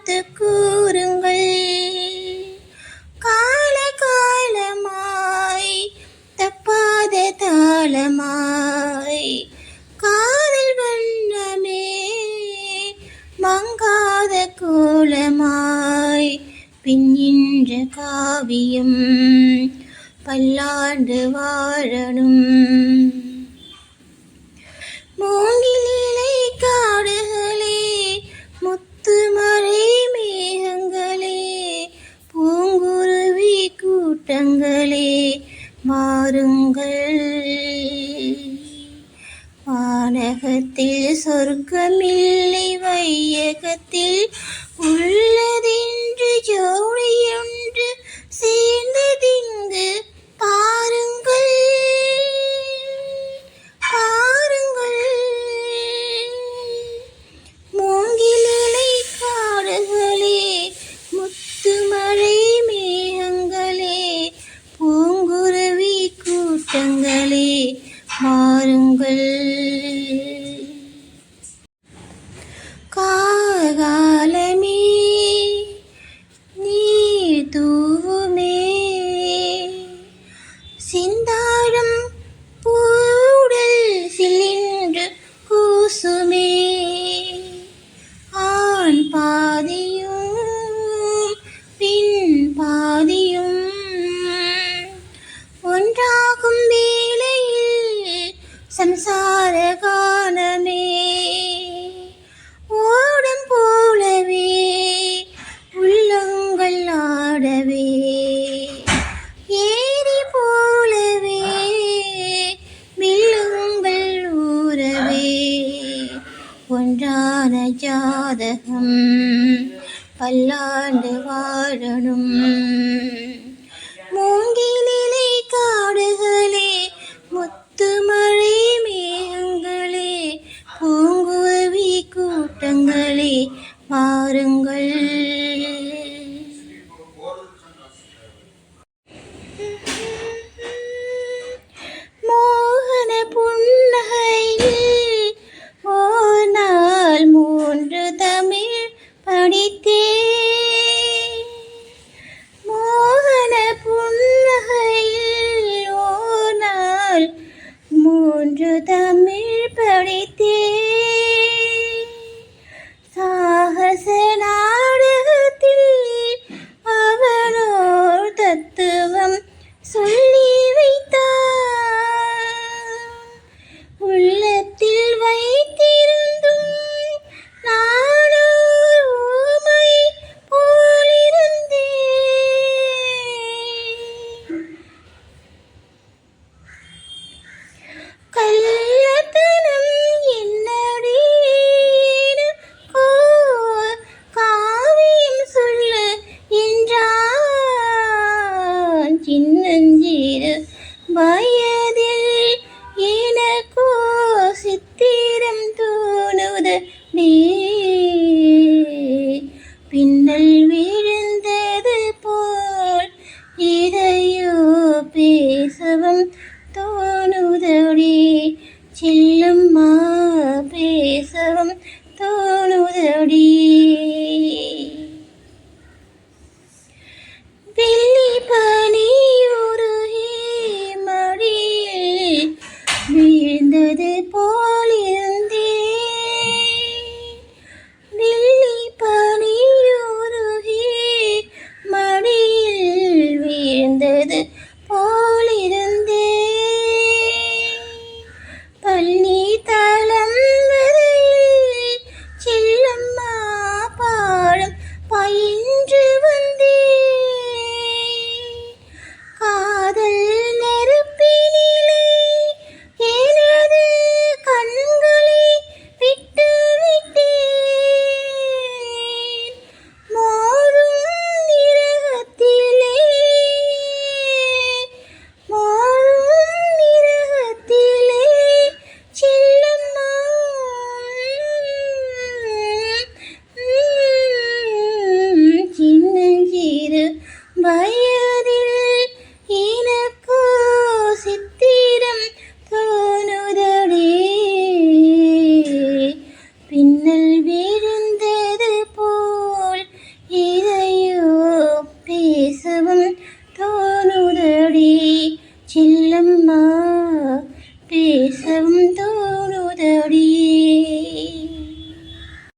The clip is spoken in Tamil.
எடுத்து கூறுங்கள். கால காலமாய் தப்பாத தாளமாய் காதல் வண்ணமே மங்காத கோலமாய் பின்னின்ற காவியம் பல்லாண்டு வாழணும். மூங்கிலிலை காடுகளே, முத்துமலை மேகங்களே, பூங்குருவி கூட்டங்களே மாறுங்கள். வானகத்தில் சொர்க்கமில்லை, வையகத்தில் உள்ளதென்று ஜோடியொன்று சேர்ந்ததிங்கு பாருங்கள் பாருங்கள். மூங்கிலிலை காடுகளே, முத்துமலை மேகங்களே, பூங்குருவி கூட்டங்களே மாறுங்கள். காலமே நீர் தூவுமே, சிந்தாழம் பூடல் சிலின்று கூசுமே. ஆண் பாதியும் பின் பாதியும் ஒன்றாகும் வேளையில் சம்சார கானமே. ஓடம் போலவே உள்ளங்கள் ஆடவே, ஏரி போலவே வில்லுங்கள் ஊறவே, ஒன்றான ஜாதகம் பல்லாண்டு வாழணும். மூங்கிலிலை காடுகளே, முத்துமலை மேகங்களே, பூங்குருவி கூட்டங்களே மாறுங்கள். மோகன புன்னகையில் ஓர் நாள் 3 தமிழ் படித்தேன். மோகன புன்னகையில் ஓர் நாள் 3 தமிழ் படித்தேன். சாகச நாடகத்தில் அவனோர் தத்துவம் சொல்லி வைத்தார். உள்ளத்தில் வைத்திருந்தும் நானோர் ஊமை போலிருந்தேன். கள்ளத்தனம் என்னடி காவியம் சொல்லு என்றான். சின்னஞ்சிறு வயதில் எனக்கோ சித்திரம் தோணுதடி. பின்னல்